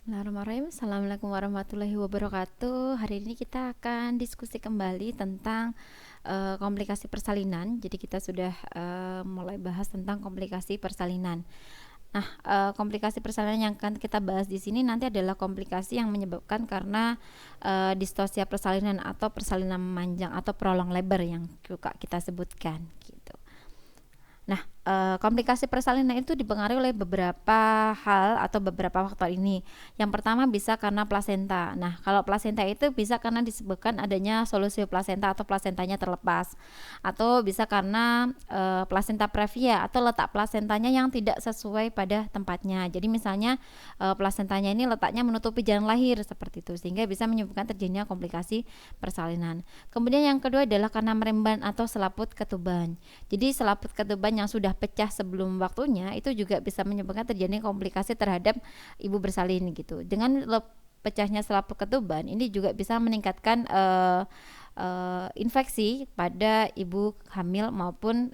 Bismillahirrahmanirrahim. Assalamualaikum warahmatullahi wabarakatuh. Hari ini kita akan diskusi kembali tentang komplikasi persalinan. Jadi kita sudah mulai bahas tentang komplikasi persalinan. Nah, komplikasi persalinan yang akan kita bahas di sini nanti adalah komplikasi yang menyebabkan karena distosia persalinan atau persalinan memanjang atau prolong labor yang suka kita sebutkan gitu. Nah, komplikasi persalinan itu dipengaruhi oleh beberapa hal atau beberapa faktor ini. Yang pertama bisa karena plasenta. Nah, kalau plasenta itu bisa karena disebabkan adanya solusi plasenta atau plasentanya terlepas, atau bisa karena plasenta previa atau letak plasentanya yang tidak sesuai pada tempatnya. Jadi misalnya plasentanya ini letaknya menutupi jalan lahir seperti itu, sehingga bisa menyebabkan terjadinya komplikasi persalinan. Kemudian yang kedua adalah karena meremban atau selaput ketuban. Jadi selaput ketuban yang sudah pecah sebelum waktunya itu juga bisa menyebabkan terjadi komplikasi terhadap ibu bersalin gitu. Dengan pecahnya selaput ketuban ini juga bisa meningkatkan infeksi pada ibu hamil maupun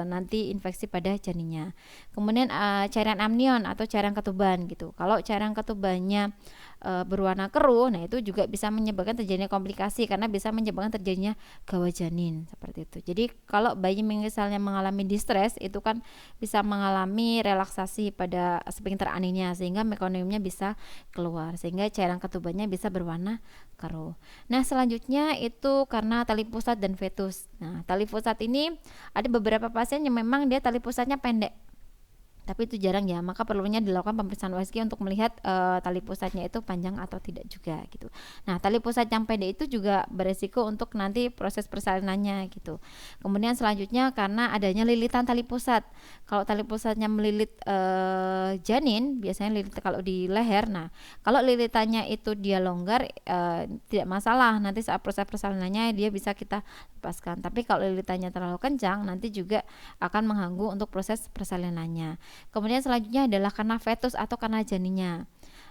nanti infeksi pada janinnya. Kemudian cairan amnion atau cairan ketuban gitu. Kalau cairan ketubannya berwarna keruh, nah itu juga bisa menyebabkan terjadinya komplikasi karena bisa menyebabkan terjadinya gawah janin seperti itu. Jadi kalau bayi misalnya mengalami distres itu kan bisa mengalami relaksasi pada sphincter aninya sehingga mekoniumnya bisa keluar sehingga cairan ketubannya bisa berwarna keruh. Nah, selanjutnya itu karena tali pusat dan fetus. Nah, tali pusat ini ada beberapa pasien yang memang dia tali pusatnya pendek, tapi itu jarang ya, maka perlunya dilakukan pemeriksaan USG untuk melihat tali pusatnya itu panjang atau tidak juga gitu. Nah, tali pusat yang pendek itu juga beresiko untuk nanti proses persalinannya gitu. Kemudian selanjutnya karena adanya lilitan tali pusat. Kalau tali pusatnya melilit janin, biasanya lilit kalau di leher. Nah, kalau lilitannya itu dia longgar tidak masalah, nanti saat proses persalinannya dia bisa kita lepaskan. Tapi kalau lilitannya terlalu kencang, nanti juga akan mengganggu untuk proses persalinannya. Kemudian selanjutnya adalah karena fetus atau karena janinnya.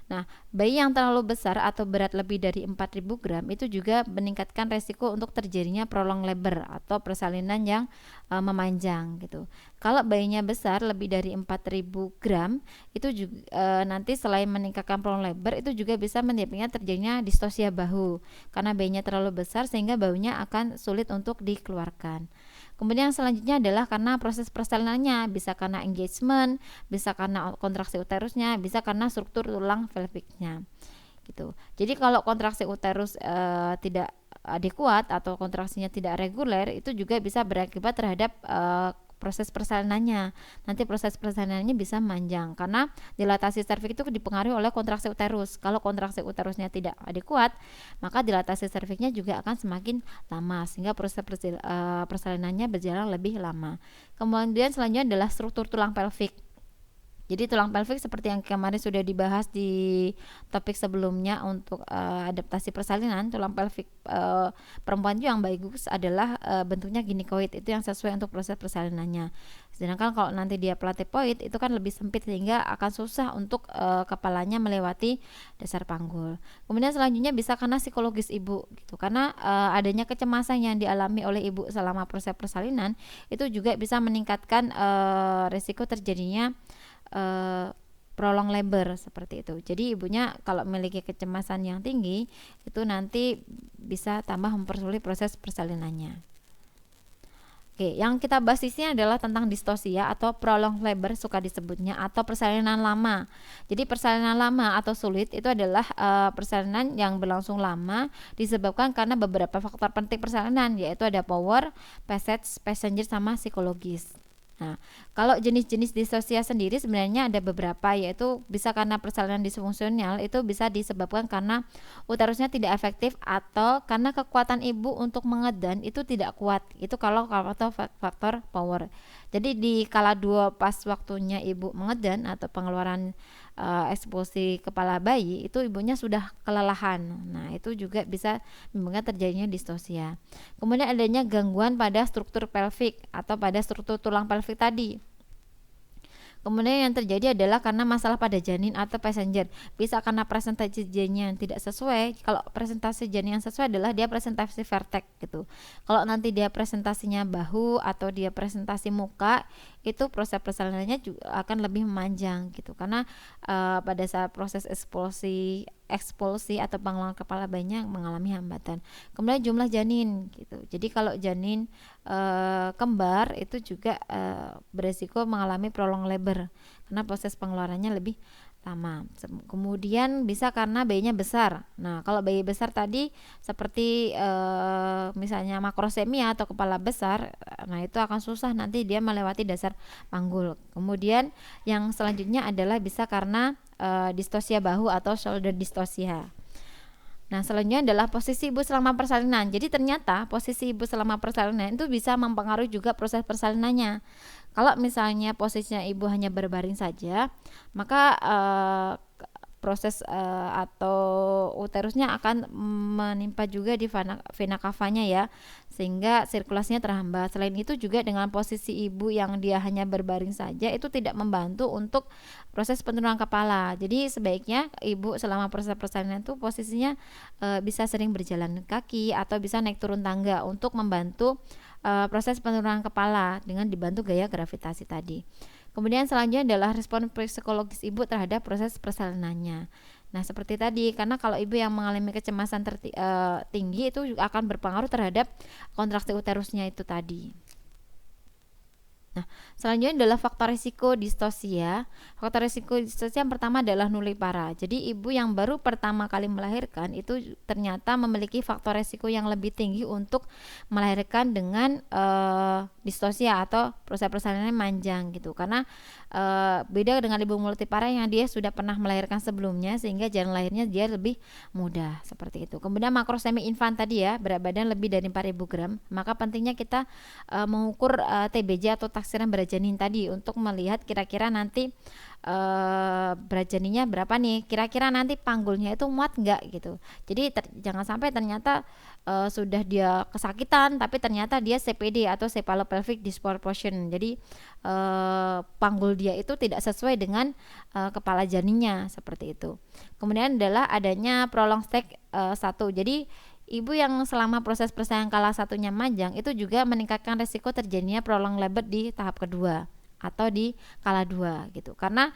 Nah, bayi yang terlalu besar atau berat lebih dari 4.000 gram itu juga meningkatkan resiko untuk terjadinya prolong labor atau persalinan yang memanjang gitu. Kalau bayinya besar lebih dari 4.000 gram itu juga nanti selain meningkatkan prolong labor itu juga bisa menyebabkan terjadinya distosia bahu karena bayinya terlalu besar sehingga bahunya akan sulit untuk dikeluarkan. Kemudian selanjutnya adalah karena proses persalinannya, bisa karena engagement, bisa karena kontraksi uterusnya, bisa karena struktur tulang pelviknya gitu. Jadi kalau kontraksi uterus tidak adekuat atau kontraksinya tidak reguler itu juga bisa berakibat terhadap proses persalinannya. Nanti proses persalinannya bisa manjang karena dilatasi serviks itu dipengaruhi oleh kontraksi uterus. Kalau kontraksi uterusnya tidak adekuat, maka dilatasi serviksnya juga akan semakin lama sehingga proses persalinannya berjalan lebih lama. Kemudian selanjutnya adalah struktur tulang pelvik. Jadi tulang pelvik seperti yang kemarin sudah dibahas di topik sebelumnya untuk adaptasi persalinan, tulang pelvik perempuan yang bagus adalah bentuknya ginikoid, itu yang sesuai untuk proses persalinannya. Sedangkan kalau nanti dia platypoid itu kan lebih sempit sehingga akan susah untuk kepalanya melewati dasar panggul. Kemudian selanjutnya bisa karena psikologis ibu gitu. Karena adanya kecemasan yang dialami oleh ibu selama proses persalinan itu juga bisa meningkatkan risiko terjadinya prolong labor seperti itu. Jadi ibunya kalau memiliki kecemasan yang tinggi itu nanti bisa tambah mempersulit proses persalinannya. Oke, yang kita bahas di sini adalah tentang distosia atau prolong labor suka disebutnya atau persalinan lama. Jadi persalinan lama atau sulit itu adalah persalinan yang berlangsung lama disebabkan karena beberapa faktor penting persalinan yaitu ada power, passage, passenger sama psikologis. Nah, kalau jenis-jenis distosia sendiri sebenarnya ada beberapa yaitu bisa karena persalinan disfungsional itu bisa disebabkan karena uterusnya tidak efektif atau karena kekuatan ibu untuk mengedan itu tidak kuat. Itu kalau faktor power. Jadi di kala 2 pas waktunya ibu mengedan atau pengeluaran eksposi kepala bayi itu ibunya sudah kelelahan. Nah, itu juga bisa menyebabkan terjadinya distosia. Kemudian adanya gangguan pada struktur pelvik atau pada struktur tulang pelvik tadi. Kemudian yang terjadi adalah karena masalah pada janin atau passenger. Bisa karena presentasi janin yang tidak sesuai. Kalau presentasi janin yang sesuai adalah dia presentasi vertex gitu. Kalau nanti dia presentasinya bahu atau dia presentasi muka, itu proses persalinannya juga akan lebih memanjang gitu, karena pada saat proses ekspulsi atau pengeluaran kepala bayinya mengalami hambatan. Kemudian jumlah janin gitu. Jadi kalau janin kembar itu juga beresiko mengalami prolong labor karena proses pengeluarannya lebih lama. Kemudian bisa karena bayinya besar. Nah, kalau bayi besar tadi seperti misalnya makrosemia atau kepala besar, nah itu akan susah nanti dia melewati dasar panggul. Kemudian yang selanjutnya adalah bisa karena distosia bahu atau shoulder dystocia. Nah, selanjutnya adalah posisi ibu selama persalinan. Jadi ternyata posisi ibu selama persalinan itu bisa mempengaruhi juga proses persalinannya. Kalau misalnya posisinya ibu hanya berbaring saja, maka proses atau uterusnya akan menimpa juga di vena cavanya ya, sehingga sirkulasinya terhambat. Selain itu juga dengan posisi ibu yang dia hanya berbaring saja itu tidak membantu untuk proses penurunan kepala. Jadi sebaiknya ibu selama proses persalinan itu posisinya bisa sering berjalan kaki atau bisa naik turun tangga untuk membantu proses penurunan kepala dengan dibantu gaya gravitasi tadi. Kemudian selanjutnya adalah respon psikologis ibu terhadap proses persalinannya. Nah, seperti tadi, karena kalau ibu yang mengalami kecemasan tinggi itu juga akan berpengaruh terhadap kontraksi uterusnya itu tadi. Nah, selanjutnya adalah faktor risiko distosia. Faktor risiko distosia yang pertama adalah nullipara. Jadi ibu yang baru pertama kali melahirkan itu ternyata memiliki faktor risiko yang lebih tinggi untuk melahirkan dengan distosia atau proses persalinan manjang gitu. Karena beda dengan ibu multipara yang dia sudah pernah melahirkan sebelumnya, sehingga jalan lahirnya dia lebih mudah seperti itu. Kemudian makrosemi infant tadi ya, berat badan lebih dari 4.000 gram, maka pentingnya kita mengukur TBJ atau taksiran berat janin tadi untuk melihat kira-kira nanti berat janinnya berapa nih, kira-kira nanti panggulnya itu muat enggak gitu. Jadi jangan sampai ternyata sudah dia kesakitan tapi ternyata dia CPD atau cephalopelvic disproportion. Jadi panggul dia itu tidak sesuai dengan kepala janinnya seperti itu. Kemudian adalah adanya prolong stage 1. Jadi ibu yang selama proses persalinan kala satunya manjang itu juga meningkatkan resiko terjadinya prolong labor di tahap kedua atau di kala 2 gitu. Karena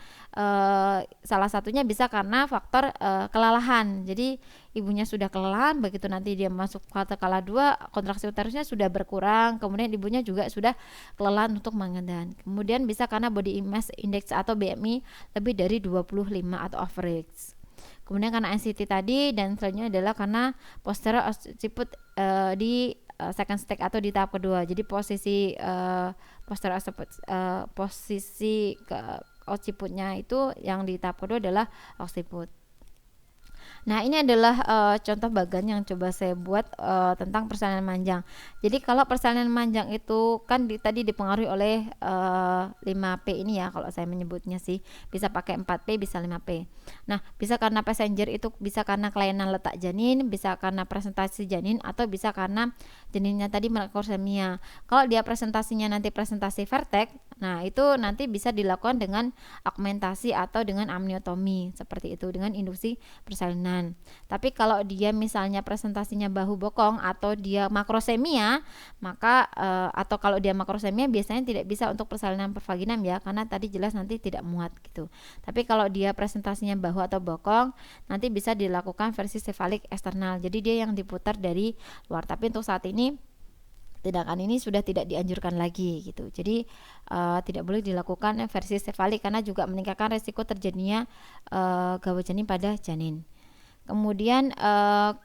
salah satunya bisa karena faktor kelelahan. Jadi ibunya sudah kelelahan, begitu nanti dia masuk ke kala 2 kontraksi uterusnya sudah berkurang, kemudian ibunya juga sudah kelelahan untuk mengendan. Kemudian bisa karena body mass index atau BMI lebih dari 25 atau average. Kemudian karena NCT tadi, dan selanjutnya adalah karena posterior occiput di second stage atau di tahap kedua. Jadi posisi posterior posisi ke occiputnya itu yang di tahap kedua adalah occiput. Nah, ini adalah contoh bagan yang coba saya buat tentang persalinan manjang. Jadi kalau persalinan manjang itu kan tadi dipengaruhi oleh 5P ini ya, kalau saya menyebutnya sih. Bisa pakai 4P, bisa 5P. Nah, bisa karena passenger itu bisa karena kelainan letak janin, bisa karena presentasi janin, atau bisa karena janinnya tadi makrosemia. Kalau dia presentasinya nanti presentasi vertex, nah itu nanti bisa dilakukan dengan augmentasi atau dengan amniotomi seperti itu, dengan induksi persalinan. Tapi kalau dia misalnya presentasinya bahu bokong atau dia makrosemia, maka atau kalau dia makrosemia biasanya tidak bisa untuk persalinan pervaginam ya, karena tadi jelas nanti tidak muat gitu. Tapi kalau dia presentasinya bahu atau bokong, nanti bisa dilakukan versi sefalik eksternal. Jadi dia yang diputar dari luar. Tapi untuk saat ini tindakan ini sudah tidak dianjurkan lagi gitu. Jadi tidak boleh dilakukan versi sefalik karena juga meningkatkan resiko terjadinya gawat janin pada janin. Kemudian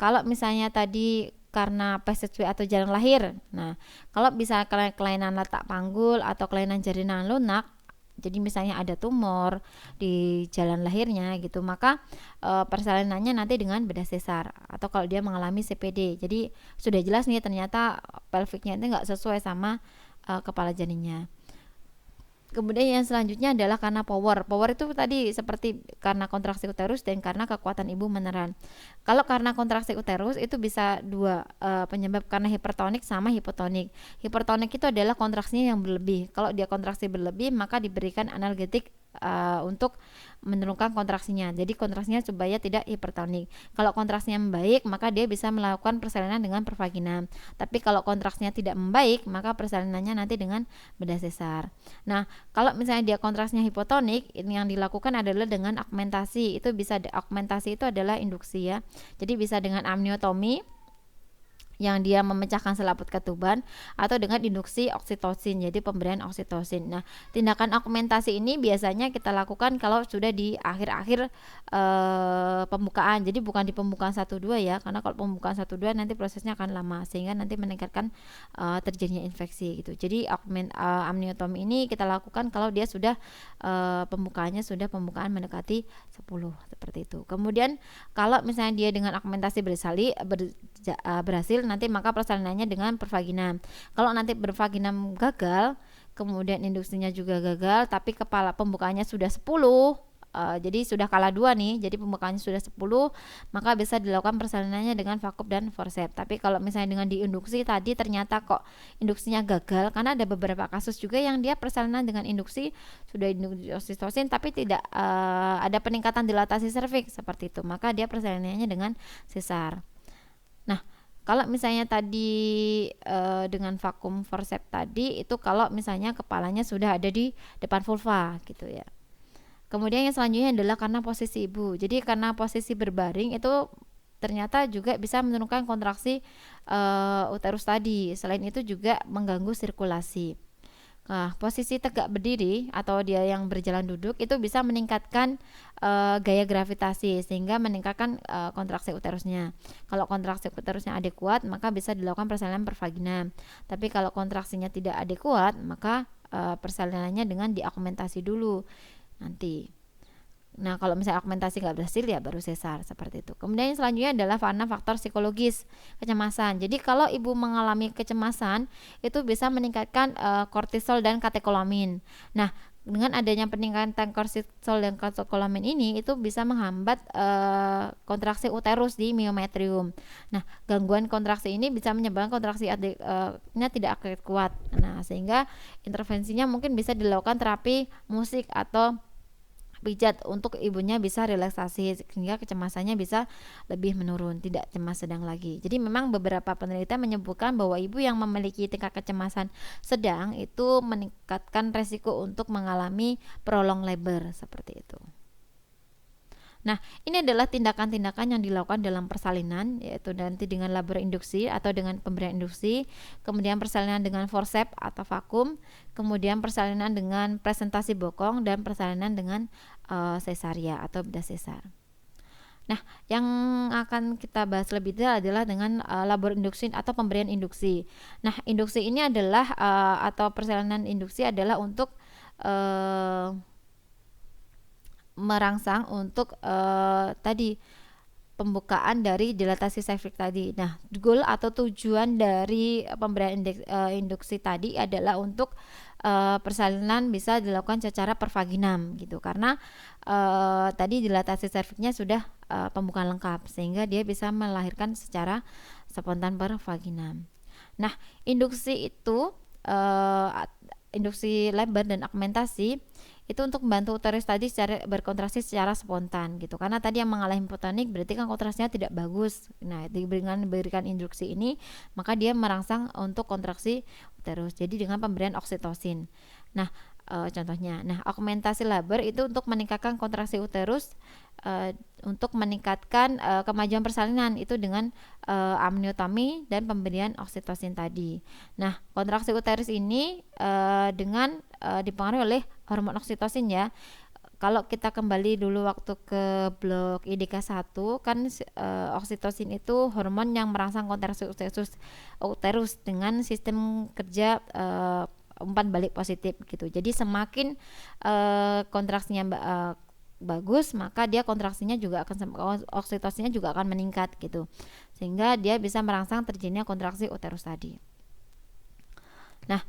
kalau misalnya tadi karena passageway atau jalan lahir, nah kalau bisa kelainan letak panggul atau kelainan jaringan lunak, jadi misalnya ada tumor di jalan lahirnya gitu, maka persalinannya nanti dengan bedah sesar, atau kalau dia mengalami CPD, jadi sudah jelas nih ternyata pelviknya itu nggak sesuai sama kepala janinnya. Kemudian yang selanjutnya adalah karena power itu tadi seperti karena kontraksi uterus dan karena kekuatan ibu meneran. Kalau karena kontraksi uterus itu bisa dua penyebab, karena hipertonik sama hipotonik. Hipertonik itu adalah kontraksinya yang berlebih. Kalau dia kontraksi berlebih maka diberikan analgetik untuk menurunkan kontraksinya. Jadi kontraksinya supaya tidak hipertonik. Kalau kontraksinya membaik, maka dia bisa melakukan persalinan dengan pervagina. Tapi kalau kontraksinya tidak membaik, maka persalinannya nanti dengan bedah sesar. Nah, kalau misalnya dia kontraksinya hipotonik, ini yang dilakukan adalah dengan augmentasi. Itu bisa augmentasi itu adalah induksi ya. Jadi bisa dengan amniotomi yang dia memecahkan selaput ketuban atau dengan induksi oksitosin, jadi pemberian oksitosin. Nah, tindakan augmentasi ini biasanya kita lakukan kalau sudah di akhir-akhir pembukaan. Jadi bukan di pembukaan 1-2 ya, karena kalau pembukaan 1-2 nanti prosesnya akan lama sehingga nanti meningkatkan terjadinya infeksi gitu. Jadi amniotomi ini kita lakukan kalau dia sudah pembukaannya sudah pembukaan mendekati 10 seperti itu. Kemudian kalau misalnya dia dengan augmentasi berhasil, nanti maka persalinannya dengan pervagina. Kalau nanti pervagina gagal, kemudian induksinya juga gagal, tapi kepala pembukaannya sudah 10, jadi sudah kalah 2 nih, jadi pembukaannya sudah 10, maka bisa dilakukan persalinannya dengan vakum dan forceps. Tapi kalau misalnya dengan diinduksi tadi ternyata kok induksinya gagal, karena ada beberapa kasus juga yang dia persalinan dengan induksi sudah induksi oksitosin tapi tidak ada peningkatan dilatasi serviks seperti itu, maka dia persalinannya dengan sesar. Nah, kalau misalnya tadi dengan vakum forceps tadi itu kalau misalnya kepalanya sudah ada di depan vulva gitu ya. Kemudian yang selanjutnya adalah karena posisi ibu. Jadi karena posisi berbaring itu ternyata juga bisa menurunkan kontraksi uterus tadi. Selain itu juga mengganggu sirkulasi. Nah, posisi tegak berdiri atau dia yang berjalan duduk itu bisa meningkatkan gaya gravitasi sehingga meningkatkan kontraksi uterusnya. Kalau kontraksi uterusnya adekuat, maka bisa dilakukan persalinan pervagina. Tapi kalau kontraksinya tidak adekuat, maka persalinannya dengan diaugmentasi dulu nanti. Nah, kalau misalnya augmentasi nggak berhasil ya baru sesar seperti itu. Kemudian yang selanjutnya adalah karena faktor psikologis, kecemasan. Jadi kalau ibu mengalami kecemasan itu bisa meningkatkan kortisol dan katekolamin. Nah, dengan adanya peningkatan kortisol dan katekolamin ini itu bisa menghambat kontraksi uterus di miometrium. Nah, gangguan kontraksi ini bisa menyebabkan kontraksi nya tidak kuat. Nah, sehingga intervensinya mungkin bisa dilakukan terapi musik atau pijat untuk ibunya bisa relaksasi sehingga kecemasannya bisa lebih menurun, tidak cemas sedang lagi. Jadi memang beberapa penelitian menyebutkan bahwa ibu yang memiliki tingkat kecemasan sedang itu meningkatkan resiko untuk mengalami prolong labor seperti itu. Nah, ini adalah tindakan-tindakan yang dilakukan dalam persalinan, yaitu nanti dengan labor induksi atau dengan pemberian induksi, kemudian persalinan dengan forceps atau vakum, kemudian persalinan dengan presentasi bokong, dan persalinan dengan cesaria atau bedah sesar. Nah, yang akan kita bahas lebih detail adalah dengan labor induksi atau pemberian induksi. Nah, induksi ini adalah atau persalinan induksi adalah untuk merangsang untuk tadi pembukaan dari dilatasi serviks tadi. Nah, goal atau tujuan dari pemberian induksi tadi adalah untuk persalinan bisa dilakukan secara pervaginam gitu, karena tadi dilatasi serviksnya sudah pembukaan lengkap sehingga dia bisa melahirkan secara spontan pervaginam. Nah, induksi itu induksi labor dan augmentasi itu untuk membantu uterus tadi berkontraksi secara spontan gitu, karena tadi yang mengalami hipotonik berarti kan kontraksinya tidak bagus. Nah, diberikan induksi ini maka dia merangsang untuk kontraksi uterus, jadi dengan pemberian oksitosin. Nah, contohnya, nah augmentasi labor itu untuk meningkatkan kontraksi uterus, untuk meningkatkan kemajuan persalinan itu dengan amniotomi dan pemberian oksitosin tadi. Nah, kontraksi uterus ini dengan dipengaruhi oleh hormon oksitosin ya. Kalau kita kembali dulu waktu ke blok IDK 1 kan oksitosin itu hormon yang merangsang kontraksi uterus dengan sistem kerja umpan balik positif gitu. Jadi semakin kontraksinya bagus, maka dia kontraksinya juga akan, oksitosinnya juga akan meningkat gitu, sehingga dia bisa merangsang terjadinya kontraksi uterus tadi. Nah,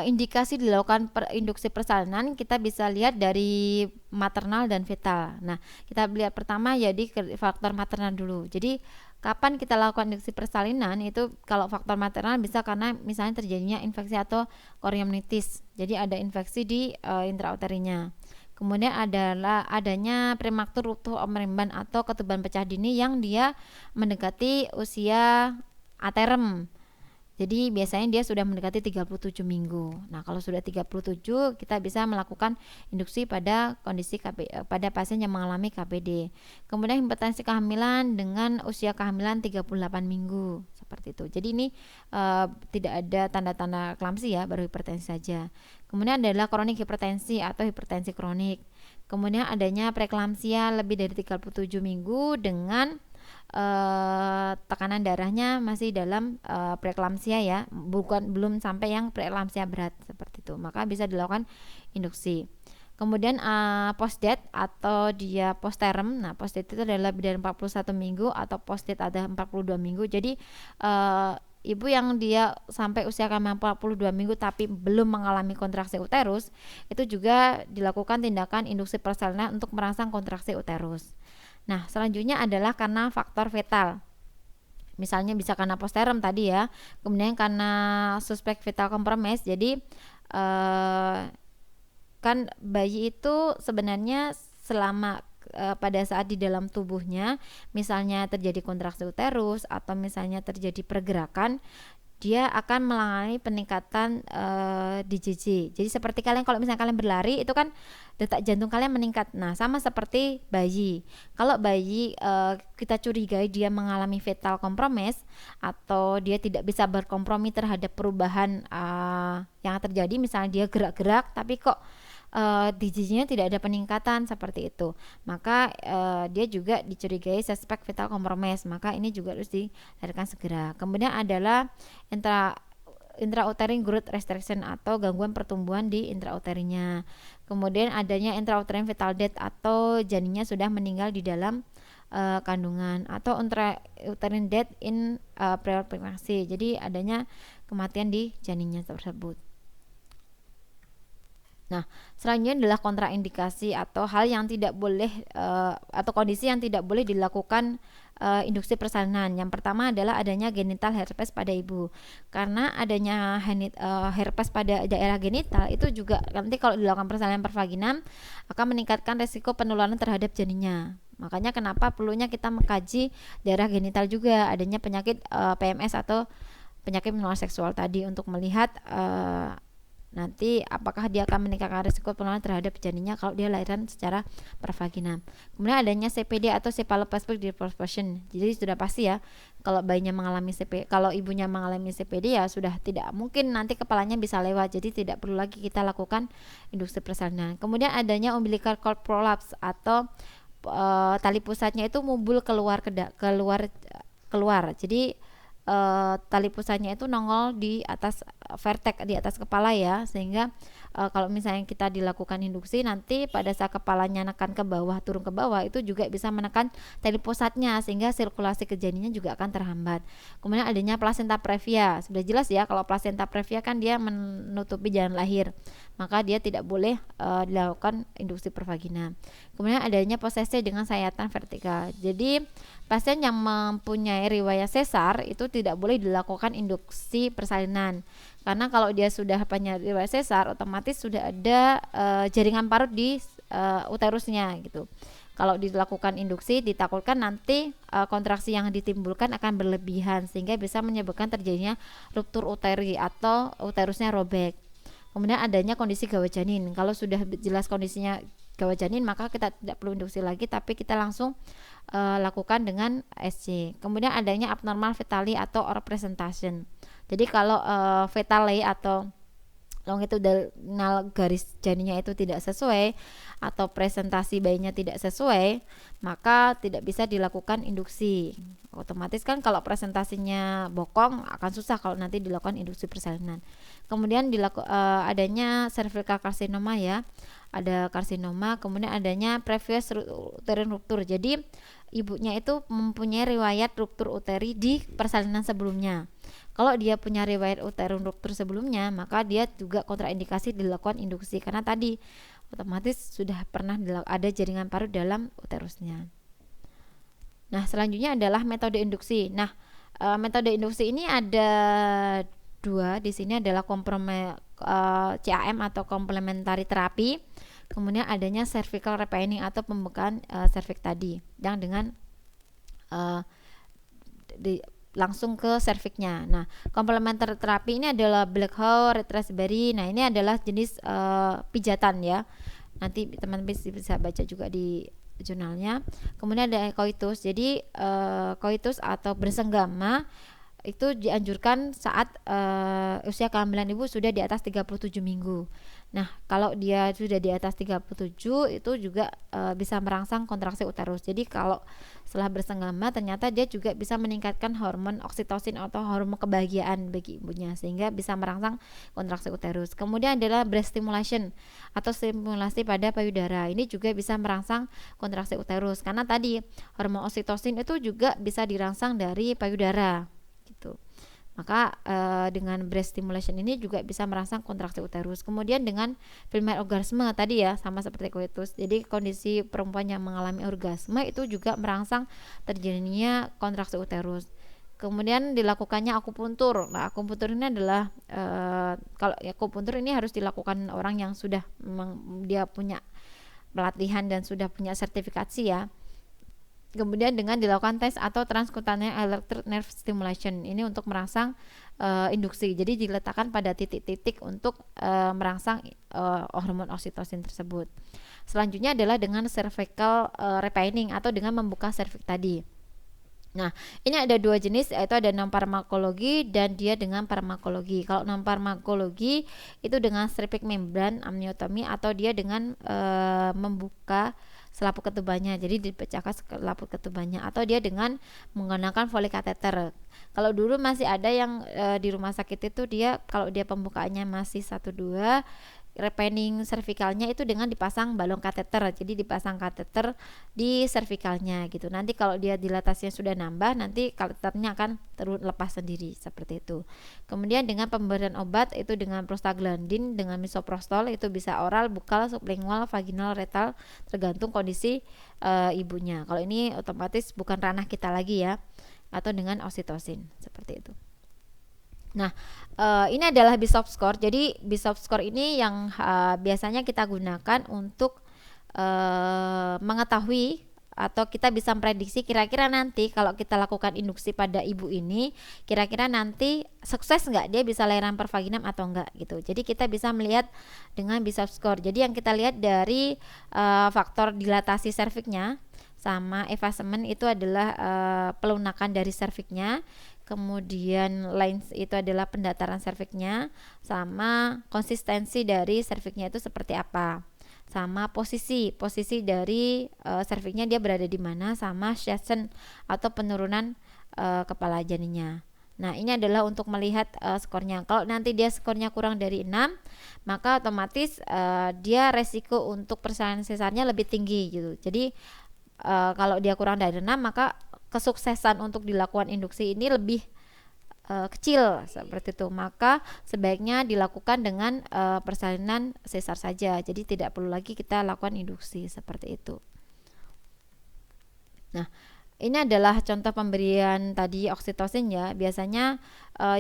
indikasi dilakukan induksi persalinan kita bisa lihat dari maternal dan fetal. Nah, kita lihat pertama jadi faktor maternal dulu. Jadi kapan kita lakukan induksi persalinan itu kalau faktor maternal bisa karena misalnya terjadinya infeksi atau chorioamnitis. Jadi ada infeksi di intrauterinya. Kemudian adalah adanya prematur ruptur omrimban atau ketuban pecah dini yang dia mendekati usia aterem. Jadi biasanya dia sudah mendekati 37 minggu. Nah, kalau sudah 37 kita bisa melakukan induksi pada kondisi pada pasien yang mengalami KPD. Kemudian hipertensi kehamilan dengan usia kehamilan 38 minggu seperti itu. Jadi ini tidak ada tanda-tanda eklamsi ya, baru hipertensi saja. Kemudian adalah kronik hipertensi atau hipertensi kronik. Kemudian adanya preeklamsia lebih dari 37 minggu dengan tekanan darahnya masih dalam preeklamsia ya, belum sampai yang preeklamsia berat seperti itu, maka bisa dilakukan induksi. Kemudian post death atau dia postpartum. Nah, post death itu adalah lebih dari 41 minggu atau post death ada 42 minggu. Jadi ibu yang dia sampai usia kehamilan 42 minggu tapi belum mengalami kontraksi uterus, itu juga dilakukan tindakan induksi persalinan untuk merangsang kontraksi uterus. Nah, selanjutnya adalah karena faktor fetal. Misalnya bisa karena postpartum tadi ya. Kemudian karena suspek fetal compromise. Jadi kan bayi itu sebenarnya selama pada saat di dalam tubuhnya misalnya terjadi kontraksi uterus atau misalnya terjadi pergerakan, dia akan mengalami peningkatan DJJ. Jadi seperti kalian kalau misalnya kalian berlari itu kan detak jantung kalian meningkat. Nah, sama seperti bayi. Kalau bayi kita curigai dia mengalami fetal compromise atau dia tidak bisa berkompromi terhadap perubahan yang terjadi, misalnya dia gerak-gerak tapi kok DJJ-nya tidak ada peningkatan seperti itu, maka dia juga dicurigai suspek fetal compromise, maka ini juga harus dilahirkan segera. Kemudian adalah intrauterine growth restriction atau gangguan pertumbuhan di intrauterinnya. Kemudian adanya intrauterine fetal death atau janinnya sudah meninggal di dalam kandungan, atau intrauterine death in prior pregnancy. Jadi adanya kematian di janinnya tersebut. Nah, selanjutnya adalah kontraindikasi atau hal yang tidak boleh atau kondisi yang tidak boleh dilakukan induksi persalinan. Yang pertama adalah adanya genital herpes pada ibu. Karena adanya herpes pada daerah genital itu juga nanti kalau dilakukan persalinan per vagina akan meningkatkan resiko penularan terhadap janinnya. Makanya kenapa perlunya kita mengkaji daerah genital juga adanya penyakit PMS atau penyakit menular seksual tadi untuk melihat nanti apakah dia akan meningkatkan risiko penularan terhadap janinnya kalau dia lahiran secara pervagina. Kemudian adanya CPD atau cephalopelvic disproportion. Jadi sudah pasti ya kalau bayinya mengalami kalau ibunya mengalami CPD ya sudah tidak mungkin nanti kepalanya bisa lewat. Jadi tidak perlu lagi kita lakukan induksi persalinan. Kemudian adanya umbilical cord prolapse atau tali pusatnya itu mumbul keluar. Jadi tali pusatnya itu nongol di atas vertex, di atas kepala ya, sehingga kalau misalnya kita dilakukan induksi nanti pada saat kepalanya menekan ke bawah, turun ke bawah, itu juga bisa menekan tali pusatnya sehingga sirkulasi ke janinnya juga akan terhambat. Kemudian adanya placenta previa. Sudah jelas ya kalau placenta previa kan dia menutupi jalan lahir, maka dia tidak boleh dilakukan induksi per vagina. Kemudian adanya posesi dengan sayatan vertikal. Jadi pasien yang mempunyai riwayat sesar itu tidak boleh dilakukan induksi persalinan. Karena kalau dia sudah punya riwayat sesar, otomatis sudah ada jaringan parut di uterusnya gitu. Kalau dilakukan induksi, ditakutkan nanti kontraksi yang ditimbulkan akan berlebihan sehingga bisa menyebabkan terjadinya ruptur uteri atau uterusnya robek. Kemudian adanya kondisi gawat janin. Kalau sudah jelas kondisinya gawat janin, maka kita tidak perlu induksi lagi, tapi kita langsung lakukan dengan SC. Kemudian adanya abnormal fetali atau representation. Jadi kalau fetale atau longitudinal garis janinnya itu tidak sesuai atau presentasi bayinya tidak sesuai, maka tidak bisa dilakukan induksi. Otomatis kan kalau presentasinya bokong akan susah kalau nanti dilakukan induksi persalinan. Kemudian adanya cervical carcinoma ya, ada karsinoma. Kemudian adanya previous uterine rupture. Jadi ibunya itu mempunyai riwayat ruptur uteri di persalinan sebelumnya. Kalau dia punya riwayat uterine rupture sebelumnya, maka dia juga kontraindikasi dilakukan induksi karena tadi otomatis sudah pernah ada jaringan parut dalam uterusnya. Nah, selanjutnya adalah metode induksi. Nah, metode induksi ini ada dua. Di sini adalah CAM atau komplementari terapi. kemudian adanya cervical repairing atau pembukaan cervix tadi yang dengan langsung ke cervixnya. Nah, komplementer terapi ini adalah black hole, raspberry. Nah, ini adalah jenis pijatan ya. Nanti teman-teman bisa baca juga di jurnalnya. Kemudian ada coitus. Jadi coitus atau bersenggama itu dianjurkan saat usia kehamilan ibu sudah di atas 37 minggu. Nah, kalau dia sudah di atas 37 itu juga bisa merangsang kontraksi uterus. Jadi kalau setelah bersenggama ternyata dia juga bisa meningkatkan hormon oksitosin atau hormon kebahagiaan bagi ibunya sehingga bisa merangsang kontraksi uterus. Kemudian adalah breast stimulation atau stimulasi pada payudara. Ini juga bisa merangsang kontraksi uterus karena tadi hormon oksitosin itu juga bisa dirangsang dari payudara gitu. Maka dengan breast stimulation ini juga bisa merangsang kontraksi uterus. Kemudian dengan female orgasme tadi ya sama seperti coitus. Jadi kondisi perempuan yang mengalami orgasme itu juga merangsang terjadinya kontraksi uterus. Kemudian dilakukannya akupuntur. Nah, akupuntur ini adalah kalau akupuntur ini harus dilakukan orang yang sudah dia punya pelatihan dan sudah punya sertifikasi ya. Kemudian dengan dilakukan tes atau transcutaneous electric nerve stimulation ini untuk merangsang induksi. Jadi diletakkan pada titik-titik untuk merangsang hormon oksitosin tersebut. Selanjutnya adalah dengan cervical repairing atau dengan membuka cervix tadi. Nah, ini ada dua jenis, yaitu ada non farmakologi dan dia dengan farmakologi. Kalau non farmakologi itu dengan cervix membran amniotomi atau dia dengan membuka selaput ketubannya, jadi dipecahkan selaput ketubannya, atau dia dengan menggunakan Foley kateter. Kalau dulu masih ada yang di rumah sakit itu dia kalau dia pembukaannya masih 1-2, repairing cervicalnya itu dengan dipasang balon kateter, jadi dipasang kateter di cervicalnya gitu. Nanti kalau dia dilatasinya sudah nambah, nanti kateternya akan lepas sendiri seperti itu. Kemudian dengan pemberian obat itu dengan prostaglandin, dengan misoprostol itu bisa oral, bukal, sublingual, vaginal, retal, tergantung kondisi ibunya. Kalau ini otomatis bukan ranah kita lagi ya, atau dengan oksitosin seperti itu. Nah, ini adalah BISOP score. Jadi BISOP score ini yang biasanya kita gunakan untuk mengetahui atau kita bisa memprediksi kira-kira nanti kalau kita lakukan induksi pada ibu ini, kira-kira nanti sukses nggak dia bisa lahiran per vaginam atau enggak gitu. Jadi kita bisa melihat dengan BISOP score. Jadi yang kita lihat dari faktor dilatasi serviksnya sama effacement itu adalah pelunakan dari serviksnya. Kemudian lines itu adalah pendataran serviksnya, sama konsistensi dari serviksnya itu seperti apa, sama posisi dari serviksnya dia berada di mana, sama shadation atau penurunan kepala janinnya. Nah, ini adalah untuk melihat skornya. Kalau nanti dia skornya kurang dari 6, maka otomatis dia resiko untuk persalinan sesarnya lebih tinggi gitu. Jadi kalau dia kurang dari 6, maka kesuksesan untuk dilakukan induksi ini lebih kecil seperti itu. Maka sebaiknya dilakukan dengan persalinan sesar saja. Jadi tidak perlu lagi kita lakukan induksi seperti itu. Nah, ini adalah contoh pemberian tadi oksitosin ya. Biasanya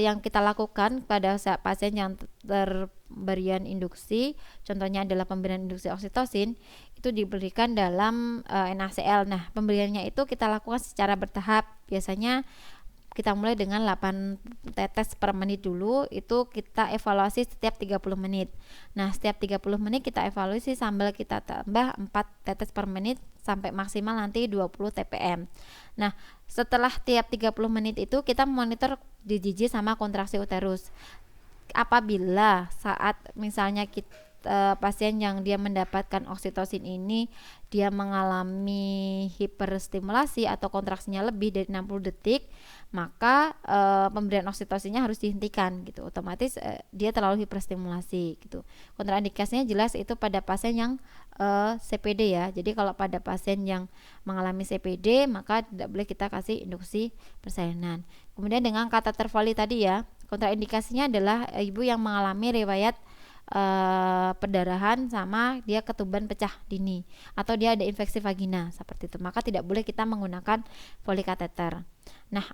yang kita lakukan pada pasien yang terberian induksi, contohnya adalah pemberian induksi oksitosin, itu diberikan dalam NaCl. Nah, pemberiannya itu kita lakukan secara bertahap. Biasanya kita mulai dengan 8 tetes per menit dulu, itu kita evaluasi setiap 30 menit. Nah, setiap 30 menit kita evaluasi sambil kita tambah 4 tetes per menit sampai maksimal nanti 20 TPM. Nah, setelah tiap 30 menit itu kita monitor DGG sama kontraksi uterus. Apabila saat misalnya pasien yang dia mendapatkan oksitosin ini dia mengalami hiperstimulasi atau kontraksinya lebih dari 60 detik, maka pemberian oksitosinnya harus dihentikan gitu. Otomatis dia terlalu hiperstimulasi gitu. Kontraindikasinya jelas itu pada pasien yang CPD ya. Jadi kalau pada pasien yang mengalami CPD maka tidak boleh kita kasih induksi persalinan. Kemudian dengan kateter Foley tadi ya, kontraindikasinya adalah ibu yang mengalami riwayat perdarahan sama dia ketuban pecah dini atau dia ada infeksi vagina seperti itu, maka tidak boleh kita menggunakan Foley kateter. Nah,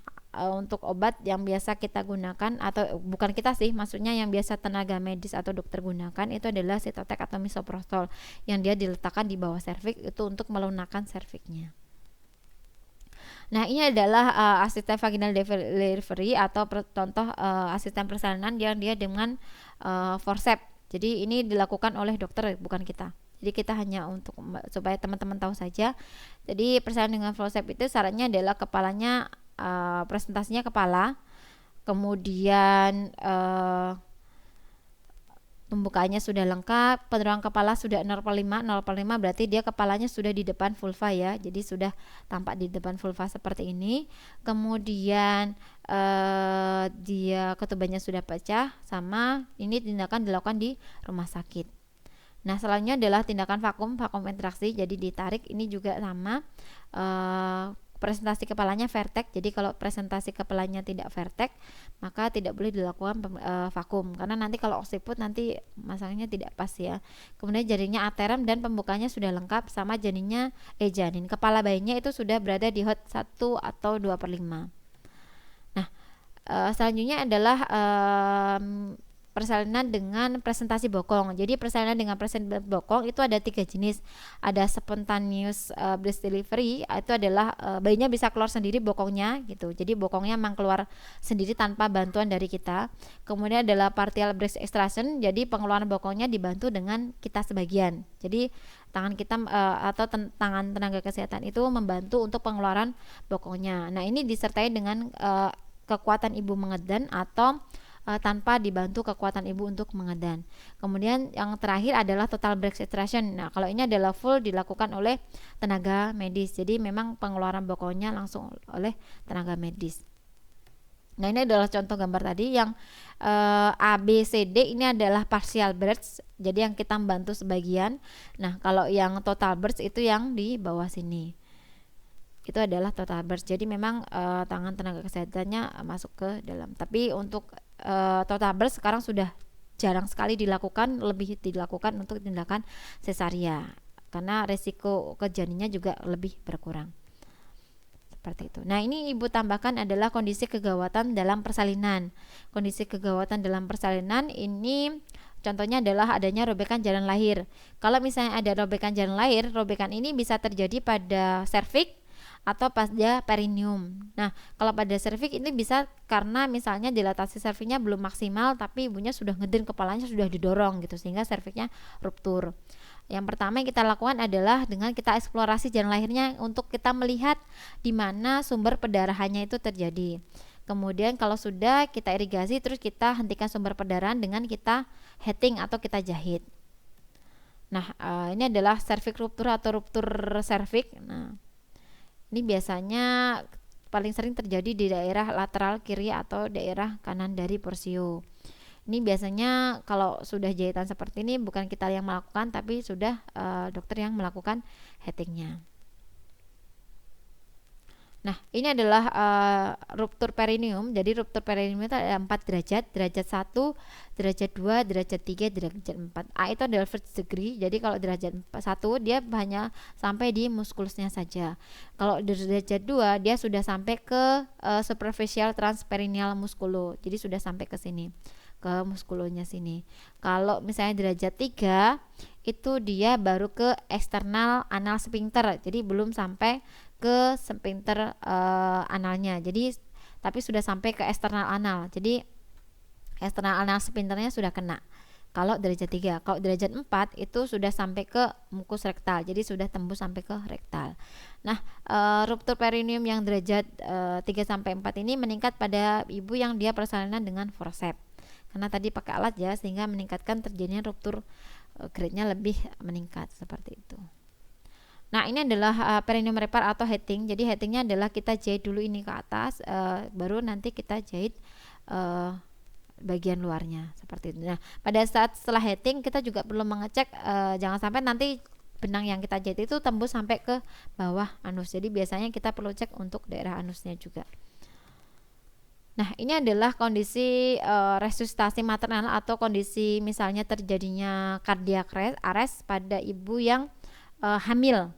untuk obat yang biasa kita gunakan, atau bukan kita sih, maksudnya yang biasa tenaga medis atau dokter gunakan itu adalah Sitotek atau misoprostol yang dia diletakkan di bawah serviks itu untuk melunakkan serviksnya. Nah, ini adalah asisten vaginal delivery atau contoh asisten persalinan yang dia dengan forceps. Jadi ini dilakukan oleh dokter, bukan kita. Jadi kita hanya untuk supaya teman-teman tahu saja. Jadi persalinan dengan forceps itu syaratnya adalah kepalanya, presentasinya kepala, kemudian pembukaannya sudah lengkap, penerangan kepala sudah 0,5 berarti dia kepalanya sudah di depan vulva ya, jadi sudah tampak di depan vulva seperti ini. Kemudian dia ketubannya sudah pecah, sama ini tindakan dilakukan di rumah sakit. Nah, selanjutnya adalah tindakan vakum interaksi, jadi ditarik, ini juga sama. Presentasi kepalanya vertek. Jadi kalau presentasi kepalanya tidak vertek, maka tidak boleh dilakukan vakum, karena nanti kalau oksiput nanti masangnya tidak pas ya. Kemudian janinnya aterem dan pembukanya sudah lengkap, sama janin kepala bayinya itu sudah berada di hot 1 atau 2/5. Nah, selanjutnya adalah persalinan dengan presentasi bokong. Jadi persalinan dengan presentasi bokong itu ada 3 jenis. Ada spontaneous breast delivery, itu adalah bayinya bisa keluar sendiri bokongnya gitu. Jadi bokongnya memang keluar sendiri tanpa bantuan dari kita. Kemudian adalah partial breast extraction, jadi pengeluaran bokongnya dibantu dengan kita sebagian. Jadi tangan kita atau tangan tenaga kesehatan itu membantu untuk pengeluaran bokongnya. Nah, ini disertai dengan kekuatan ibu mengedan atau tanpa dibantu kekuatan ibu untuk mengedan. Kemudian yang terakhir adalah total breast extraction. Nah, kalau ini adalah full dilakukan oleh tenaga medis. Jadi memang pengeluaran bokongnya langsung oleh tenaga medis. Nah, ini adalah contoh gambar tadi yang A, B, C, D ini adalah partial burst. Jadi yang kita membantu sebagian. Nah, kalau yang total burst itu yang di bawah sini. Itu adalah total burst. Jadi memang tangan tenaga kesehatannya masuk ke dalam. Tapi untuk total burst sekarang sudah jarang sekali dilakukan, lebih dilakukan untuk tindakan sesaria karena resiko ke janinnya juga lebih berkurang. Seperti itu. Nah, ini ibu tambahkan adalah kondisi kegawatan dalam persalinan. Kondisi kegawatan dalam persalinan ini contohnya adalah adanya robekan jalan lahir. Kalau misalnya ada robekan jalan lahir, robekan ini bisa terjadi pada serviks atau pada perineum. Nah, kalau pada serviks ini bisa karena misalnya dilatasi serviksnya belum maksimal, tapi ibunya sudah ngeden, kepalanya sudah didorong gitu, sehingga serviksnya ruptur. Yang pertama yang kita lakukan adalah dengan kita eksplorasi jalan lahirnya untuk kita melihat di mana sumber perdarahannya itu terjadi. Kemudian kalau sudah kita irigasi, terus kita hentikan sumber perdarahan dengan kita heating atau kita jahit. Nah, ini adalah serviks ruptur atau ruptur serviks. Nah, ini biasanya paling sering terjadi di daerah lateral kiri atau daerah kanan dari porsio. Ini biasanya kalau sudah jahitan seperti ini bukan kita yang melakukan, tapi sudah dokter yang melakukan heatingnya. Nah, ini adalah ruptur perineum. Jadi ruptur perineum itu ada 4 derajat. Derajat 1, derajat 2, derajat 3, derajat 4. A itu adalah first degree. Jadi kalau derajat 1 dia hanya sampai di muskulusnya saja. Kalau derajat 2 dia sudah sampai ke superficial transperineal musculo. Jadi sudah sampai ke sini, ke muskulonya sini. Kalau misalnya derajat 3 itu dia baru ke eksternal anal sphincter. Jadi belum sampai ke sphincter analnya. Jadi tapi sudah sampai ke eksternal anal. Jadi eksternal anal sphincternya sudah kena. Kalau derajat 3, kalau derajat 4 itu sudah sampai ke mukus rektal. Jadi sudah tembus sampai ke rektal. Nah, ruptur perineum yang derajat 3 sampai 4 ini meningkat pada ibu yang dia persalinan dengan forceps. Karena tadi pakai alat ya, sehingga meningkatkan terjadinya ruptur, grade-nya lebih meningkat seperti itu. Nah, ini adalah perineum repair atau heating. Jadi heatingnya adalah kita jahit dulu ini ke atas, baru nanti kita jahit bagian luarnya seperti itu. Nah, pada saat setelah heating kita juga perlu mengecek jangan sampai nanti benang yang kita jahit itu tembus sampai ke bawah anus. Jadi biasanya kita perlu cek untuk daerah anusnya juga. Nah, ini adalah kondisi resusitasi maternal atau kondisi misalnya terjadinya cardiac arrest pada ibu yang hamil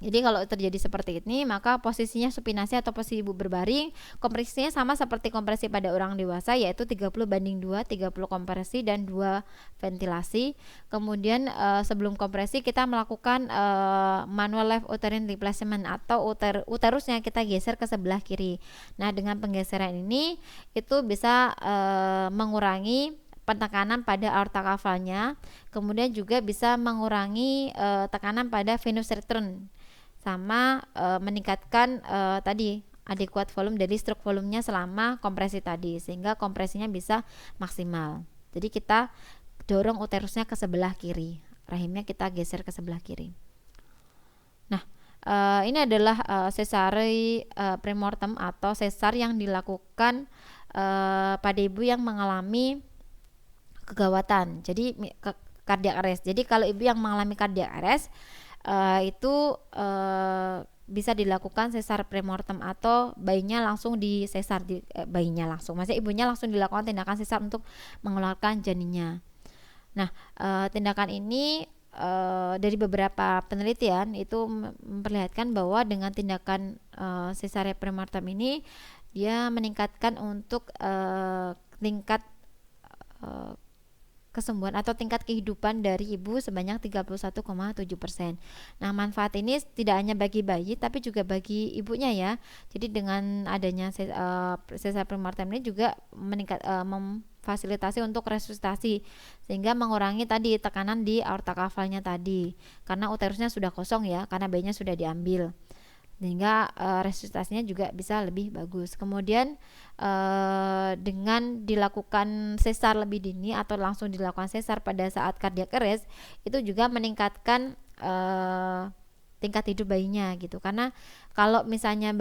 Jadi kalau terjadi seperti ini, maka posisinya supinasi atau posisi ibu berbaring, kompresinya sama seperti kompresi pada orang dewasa, yaitu 30/2, 30 kompresi dan 2 ventilasi. Kemudian sebelum kompresi kita melakukan manual left uterine replacement atau uterusnya kita geser ke sebelah kiri. Nah, dengan penggeseran ini itu bisa mengurangi penekanan pada aorta kafalnya, kemudian juga bisa mengurangi tekanan pada venous return, sama meningkatkan tadi adequate volume dari stroke volumenya selama kompresi tadi, sehingga kompresinya bisa maksimal. Jadi kita dorong uterusnya ke sebelah kiri, rahimnya kita geser ke sebelah kiri. Nah, ini adalah sesari premortem atau sesar yang dilakukan pada ibu yang mengalami kegawatan, jadi cardiac arrest. Jadi kalau ibu yang mengalami cardiac arrest itu bisa dilakukan sesar premortem atau bayinya langsung di sesar maksudnya ibunya langsung dilakukan tindakan sesar untuk mengeluarkan janinnya. Nah, tindakan ini dari beberapa penelitian itu memperlihatkan bahwa dengan tindakan sesar premortem ini dia meningkatkan untuk tingkat kesembuhan atau tingkat kehidupan dari ibu sebanyak 31,7%. Nah, manfaat ini tidak hanya bagi bayi tapi juga bagi ibunya ya. Jadi dengan adanya sesar premortem ini juga memfasilitasi untuk resusitasi, sehingga mengurangi tadi tekanan di aorta kafalnya tadi, karena uterusnya sudah kosong ya, karena bayinya sudah diambil, sehingga resusitasinya juga bisa lebih bagus. Kemudian dengan dilakukan sesar lebih dini atau langsung dilakukan sesar pada saat cardiac arrest itu juga meningkatkan tingkat hidup bayinya gitu, karena kalau misalnya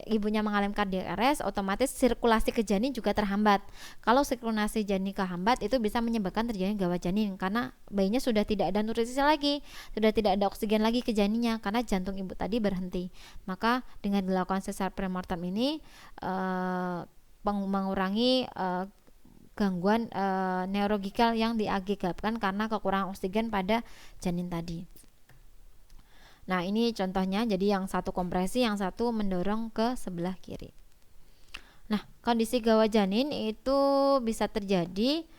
ibunya mengalami cardiac arrest, otomatis sirkulasi ke janin juga terhambat. Kalau sirkulasi janin kehambat itu bisa menyebabkan terjadi gawat janin, karena bayinya sudah tidak ada nutrisi lagi, sudah tidak ada oksigen lagi ke janinnya karena jantung ibu tadi berhenti. Maka dengan dilakukan sesar premortem ini mengurangi gangguan neurologikal yang diakibatkan karena kekurangan oksigen pada janin tadi. Nah, ini contohnya, jadi yang satu kompresi, yang satu mendorong ke sebelah kiri. Nah, kondisi gawat janin itu bisa terjadi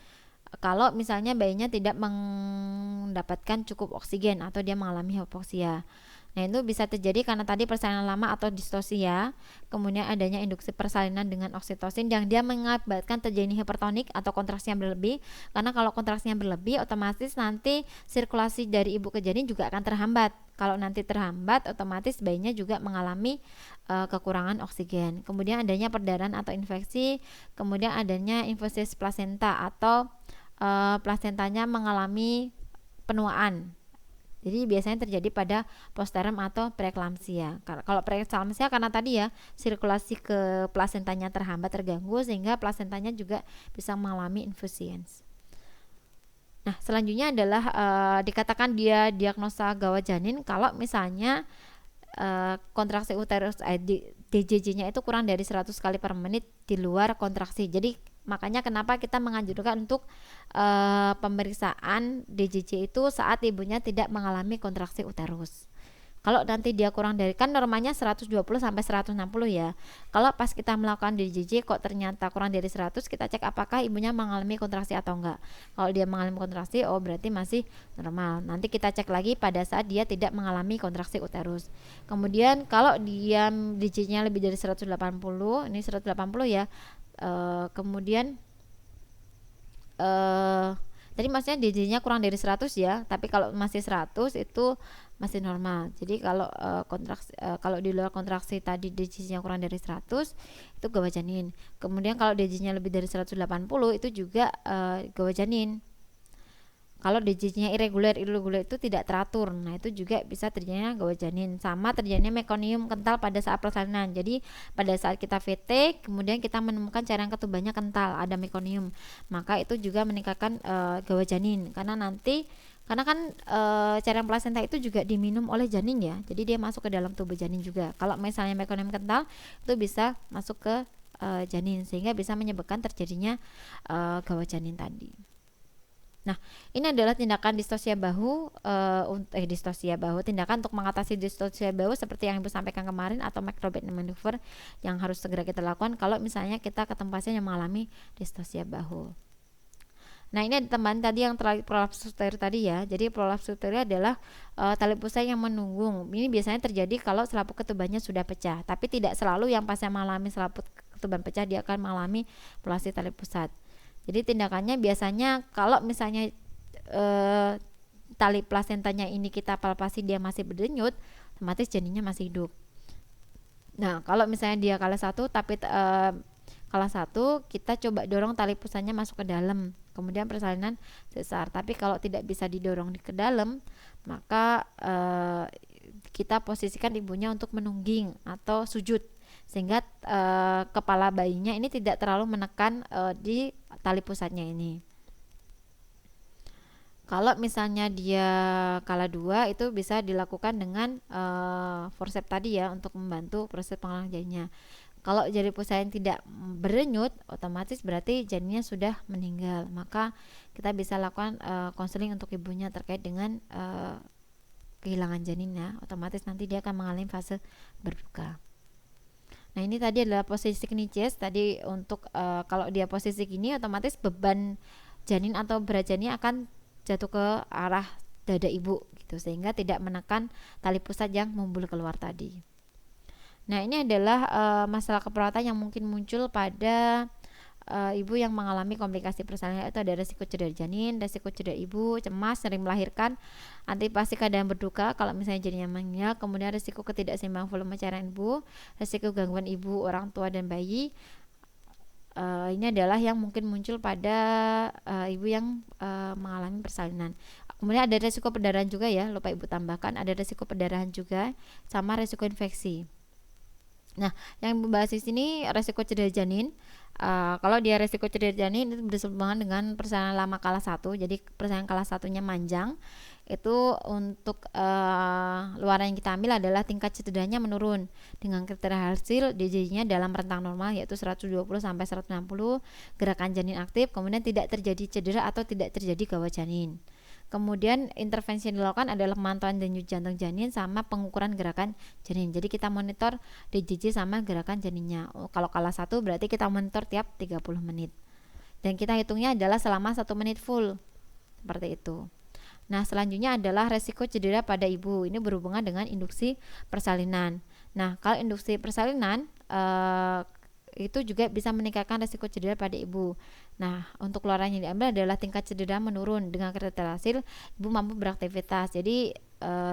kalau misalnya bayinya tidak mendapatkan cukup oksigen atau dia mengalami hipoksia. Nah, itu bisa terjadi karena tadi persalinan lama atau distosia, kemudian adanya induksi persalinan dengan oksitosin yang dia mengakibatkan terjadi hipertonik atau kontraksi yang berlebih. Karena kalau kontraksi yang berlebih, otomatis nanti sirkulasi dari ibu ke janin juga akan terhambat. Kalau nanti terhambat, otomatis bayinya juga mengalami kekurangan oksigen. Kemudian adanya perdarahan atau infeksi, kemudian adanya infusis plasenta atau plasentanya mengalami penuaan. Jadi biasanya terjadi pada postpartum atau preeklamsia. Kalau preeklamsia karena tadi ya sirkulasi ke plasentanya terganggu sehingga plasentanya juga bisa mengalami infusions. Nah, selanjutnya adalah dikatakan dia diagnosa gawat janin kalau misalnya kontraksi uterus DJJ-nya itu kurang dari 100 kali per menit di luar kontraksi. Jadi makanya kenapa kita menganjurkan untuk pemeriksaan DJJ itu saat ibunya tidak mengalami kontraksi uterus. Kalau nanti dia kurang dari, kan normalnya 120 sampai 160 ya. Kalau pas kita melakukan DJJ kok ternyata kurang dari 100, kita cek apakah ibunya mengalami kontraksi atau enggak. Kalau dia mengalami kontraksi, oh berarti masih normal. Nanti kita cek lagi pada saat dia tidak mengalami kontraksi uterus. Kemudian kalau dia DJJ-nya lebih dari 180, ini 180 ya. Kemudian tadi maksudnya DJJ-nya kurang dari 100 ya, tapi kalau masih 100 itu masih normal. Jadi kalau kalau di luar kontraksi tadi DJJ-nya kurang dari 100 itu gawat janin. Kemudian kalau DJJ-nya lebih dari 180 itu juga gawat janin. Kalau DJJ-nya irregular itu tidak teratur, nah itu juga bisa terjadinya gawat janin. Sama terjadinya mekonium kental pada saat persalinan. Jadi pada saat kita VT, kemudian kita menemukan cairan ketubannya kental, ada mekonium, maka itu juga meningkatkan gawat janin. Karena kan cairan plasenta itu juga diminum oleh janin ya, jadi dia masuk ke dalam tubuh janin juga. Kalau misalnya mekonium kental itu bisa masuk ke janin, sehingga bisa menyebabkan terjadinya gawat janin tadi. Nah, ini adalah tindakan distosia bahu, tindakan untuk mengatasi distosia bahu seperti yang Ibu sampaikan kemarin atau Macrobed maneuver yang harus segera kita lakukan kalau misalnya kita ketemu pasien yang mengalami distosia bahu. Nah, ini ada tambahan tadi yang prolaps uter tadi ya. Jadi prolaps uter adalah tali pusat yang menunggung. Ini biasanya terjadi kalau selaput ketubannya sudah pecah, tapi tidak selalu yang pasien mengalami selaput ketuban pecah dia akan mengalami prolaps tali pusat. Jadi tindakannya biasanya kalau misalnya tali plasentanya ini kita palpasi dia masih berdenyut, otomatis janinnya masih hidup. Nah, kalau misalnya dia kalah satu tapi kalah satu, kita coba dorong tali pusatnya masuk ke dalam, kemudian persalinan sesar. Tapi kalau tidak bisa didorong ke dalam, maka kita posisikan ibunya untuk menungging atau sujud, sehingga kepala bayinya ini tidak terlalu menekan di tali pusatnya ini. Kalau misalnya dia kala dua, itu bisa dilakukan dengan forceps tadi ya, untuk membantu proses pengalaman janinnya. Kalau jari pusat yang tidak berdenyut, otomatis berarti janinnya sudah meninggal. Maka kita bisa lakukan konseling untuk ibunya terkait dengan kehilangan janinnya. Otomatis nanti dia akan mengalami fase berduka. Nah, ini tadi adalah posisi kniches. Tadi untuk kalau dia posisi gini, otomatis beban janin atau berat janin akan jatuh ke arah dada ibu gitu, sehingga tidak menekan tali pusat yang membuluh keluar tadi. Nah, ini adalah masalah keperawatan yang mungkin muncul pada ibu yang mengalami komplikasi persalinan. Itu ada resiko cedera janin, resiko cedera ibu, cemas, sering melahirkan, antisipasi keadaan berduka kalau misalnya janinnya meninggal, kemudian resiko ketidakseimbangan volume cairan ibu, resiko gangguan ibu, orang tua dan bayi. Ini adalah yang mungkin muncul pada ibu yang mengalami persalinan. Kemudian ada resiko perdarahan juga ya, lupa Ibu tambahkan, ada resiko perdarahan juga sama resiko infeksi. Nah, yang membahas di sini resiko cedera janin. Kalau dia resiko cedera janin itu berhubungan dengan persalinan lama kalah satu. Jadi persalinan kalah satunya manjang. Itu untuk luaran yang kita ambil adalah tingkat cederanya menurun dengan kriteria hasil DJI-nya dalam rentang normal, yaitu 120 sampai 160, gerakan janin aktif, kemudian tidak terjadi cedera atau tidak terjadi gawat janin. Kemudian intervensi yang dilakukan adalah pemantauan denyut jantung janin sama pengukuran gerakan janin. Jadi kita monitor DJJ sama gerakan janinnya. Kalau kalah satu berarti kita monitor tiap 30 menit. Dan kita hitungnya adalah selama 1 menit full. Seperti itu. Nah, selanjutnya adalah resiko cedera pada ibu. Ini berhubungan dengan induksi persalinan. Nah, kalau induksi persalinan itu juga bisa meningkatkan resiko cedera pada ibu. Nah, untuk luaran yang diambil adalah tingkat cedera menurun dengan kriteria hasil ibu mampu beraktivitas. Jadi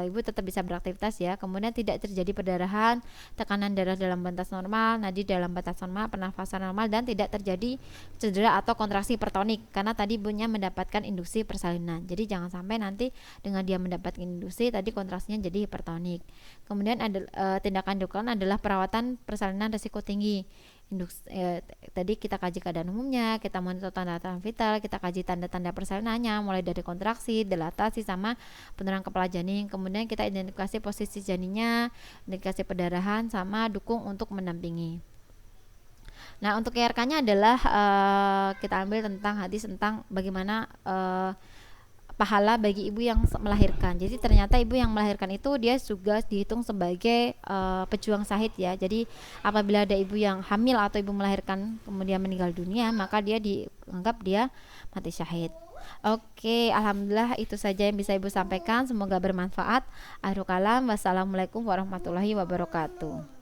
ibu tetap bisa beraktivitas ya. Kemudian tidak terjadi perdarahan, tekanan darah dalam batas normal, nadi dalam batas normal, pernafasan normal, dan tidak terjadi cedera atau kontraksi hipertonik karena tadi ibunya mendapatkan induksi persalinan. Jadi jangan sampai nanti dengan dia mendapatkan induksi tadi kontraksinya jadi hipertonik. Kemudian ada tindakan dilakukan adalah perawatan persalinan risiko tinggi. Tadi kita kaji keadaan umumnya, kita monitor tanda-tanda vital, kita kaji tanda-tanda persalinannya mulai dari kontraksi, dilatasi sama penurunan kepala janin. Kemudian kita identifikasi posisi janinnya, identifikasi perdarahan sama dukung untuk mendampingi. Nah, untuk IRK-nya adalah kita ambil tentang hadis tentang bagaimana pahala bagi ibu yang melahirkan. Jadi ternyata ibu yang melahirkan itu dia juga dihitung sebagai pejuang syahid ya. Jadi apabila ada ibu yang hamil atau ibu melahirkan kemudian meninggal dunia, maka dia dianggap dia mati syahid. Oke, alhamdulillah itu saja yang bisa Ibu sampaikan. Semoga bermanfaat. Akhirul kalam, wassalamualaikum warahmatullahi wabarakatuh.